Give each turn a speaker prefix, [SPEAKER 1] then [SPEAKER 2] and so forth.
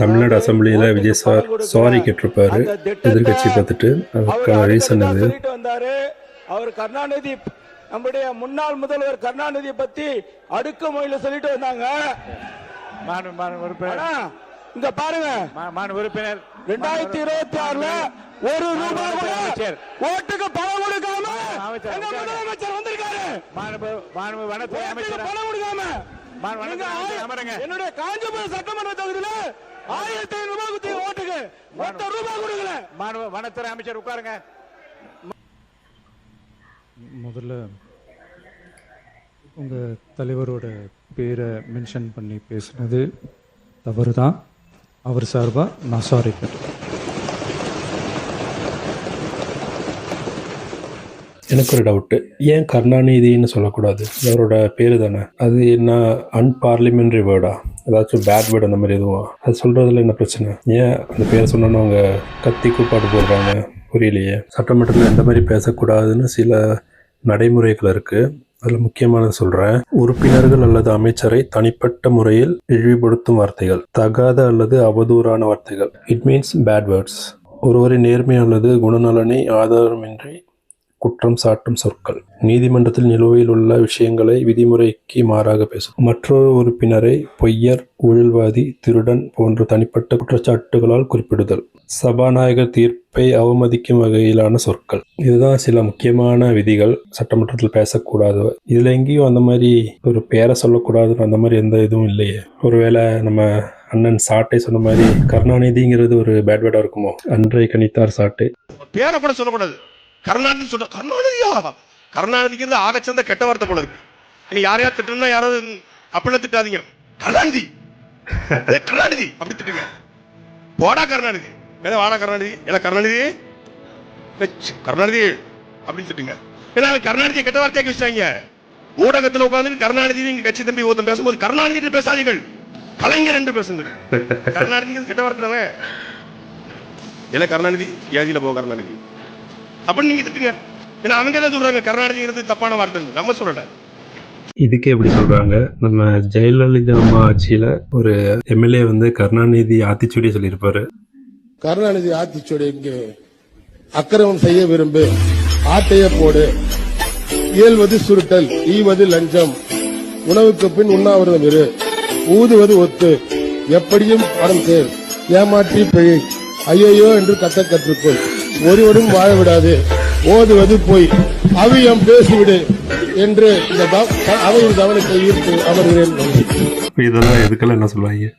[SPEAKER 1] Tamil Nadu அசெம்பிளியில Vijay sir sorry கேட்டிருப்பாரு எதிர்கட்சி பார்த்துட்டு. அதுக்கான ரீசன் அது
[SPEAKER 2] வந்தாரு. அவர் கருணாநிதி, நம்முடைய முன்னாள் முதல்வர் கருணாநிதி பத்தி அடுக்குமொழியில சொல்லிட்டு வந்தாங்க. இங்க பாருங்க,
[SPEAKER 3] உறுப்பினர்
[SPEAKER 2] 2026ல ஒரு ரூபாய் கூட ஓட்டுக்கு பணம் கொடுக்காம எங்க முதலமைச்சர் வந்திருக்காரு.
[SPEAKER 3] வனத்துறை அமைச்சர்
[SPEAKER 2] பணம் கொடுக்காம என்னுடைய காஞ்சிபுரம் சட்டமன்ற தொகுதியில 1500 ரூபாய் குத்தி ஓட்டுக்கு மொத்த ரூபாய் கொடுக்கல.
[SPEAKER 3] வனத்துறை அமைச்சர் உட்காருங்க.
[SPEAKER 4] முதல்ல உங்கள் தலைவரோட பேரை மென்ஷன் பண்ணி பேசுனது தவறு தான். அவர் சார்பாக நான் சாரி கேட்டேன்.
[SPEAKER 1] எனக்கு ஒரு டவுட்டு, ஏன் கருணாநிதினு சொல்லக்கூடாது? அவரோட பேரு தானே. அது என்ன அன்பார்லிமெண்ட்ரி வேர்டா? ஏதாச்சும் பேட் வேர்டு அந்த மாதிரி எதுவும்? அது சொல்றதுல என்ன பிரச்சனை? ஏன் அந்த பேரை சொன்னோன்னு அவங்க கத்தி கூப்பாடு போடுறாங்க? புரியலையே. சட்டமன்றத்தில் எந்த மாதிரி பேசக்கூடாதுன்னு சில நடைமுறைகள் இருக்கு. அதில் முக்கியமானது சொல்கிறேன். உறுப்பினர்கள் அல்லது அமைச்சரை தனிப்பட்ட முறையில் இழிவுபடுத்தும் வார்த்தைகள், தகாத அல்லது அவதூறான வார்த்தைகள், இட் மீன்ஸ் பேட் வேர்ட்ஸ், ஒருவரின் நேர்மை அல்லது குணநலனை ஆதாரமின்றி குற்றம் சாட்டும் சொற்கள், நீதிமன்றத்தில் நிலுவையில் உள்ள விஷயங்களை விதிமுறைக்கு மாறாக பேசும், மற்றொரு உறுப்பினரை பொய்யர், ஊழல்வாதி, திருடன் போன்ற தனிப்பட்ட குற்றச்சாட்டுகளால் குறிப்பிடுதல், சபாநாயகர் தீர்ப்பை அவமதிக்கும் வகையிலான சொற்கள். இதுதான் சில முக்கியமான விதிகள். சட்டமன்றத்தில் பேசக்கூடாது. இதுல எங்கேயும் அந்த மாதிரி ஒரு பேரை சொல்லக்கூடாதுன்னு அந்த மாதிரி எந்த இதுவும் இல்லையே. ஒருவேளை நம்ம அண்ணன் சாட்டை சொன்ன மாதிரி கருணாநிதிங்கிறது ஒரு பேட் வேர்டா இருக்குமோ? அன்றை கணித்தார் சாட்டை.
[SPEAKER 5] பேரை கூட சொல்லக்கூடாது. கருணாநிதி சொல்ற கருணாநிதியா? கருணாநிதிக்கு ஆகச்சிறந்த கெட்ட வார்த்தை போல இருக்கு. நீ யாரையா திட்டுனா யாராவது அப்படிலாம் திட்டாதீங்க. கருணாநிதி கருணாநிதி அப்படி திட்டுங்க. போடா கருணாநிதி, ஏதோ வாடா கருணாநிதி, ஏதா கருணாநிதி கருணாநிதி அப்படின்னு திட்டுங்க. ஏன்னா கருணாநிதியை கெட்ட வார்த்தையாக்கி வச்சாங்க. ஊடகத்தில் உட்காந்து கருணாநிதி நீங்க கட்சி தம்பி ஒருத்தன் பேசும்போது கருணாநிதி பேசாதீர்கள், கலைஞர் என்று பேசுங்க. கருணாநிதி கெட்ட வார்த்தை தானே. ஏன்னா கருணாநிதி வியாதியில போ கருணாநிதி அப்படின்னு நீங்க திட்டுங்க. ஏன்னா அவங்க என்ன சொல்றாங்க, கருணாநிதிங்கிறது தப்பான வார்த்தை, நம்ம சொல்லல.
[SPEAKER 1] இதுக்கே எப்படி சொல்றாங்க? நம்ம ஜெயலலிதா அம்மா ஆட்சியில ஒரு எம்எல்ஏ வந்து கருணாநிதி ஆத்திச்சூடி சொல்லியிருப்பாரு.
[SPEAKER 6] கருணாநிதி ஆத்திச்சூடி இங்கே அக்கிரமம் செய்ய விரும்பு, ஆட்டைய போடு, இயல்வது சுருட்டல், ஈவது லஞ்சம், உணவுக்கு பின் உண்ணாவிரதம் இரு, ஊதுவது ஒத்து, எப்படியும் பணம் சேர், ஏமாற்றி பிழை, ஐயோ என்று கத்த கற்றுக்கொள், ஒருவரும் வாழ விடாது, ஓதுவது போய், அவியம் பேசிவிடு என்று இந்த அவையின் கவனத்தை ஈர்த்து அமர்கிறேன்.
[SPEAKER 1] இதெல்லாம் எதுக்கெல்லாம் என்ன சொல்லுவாங்க?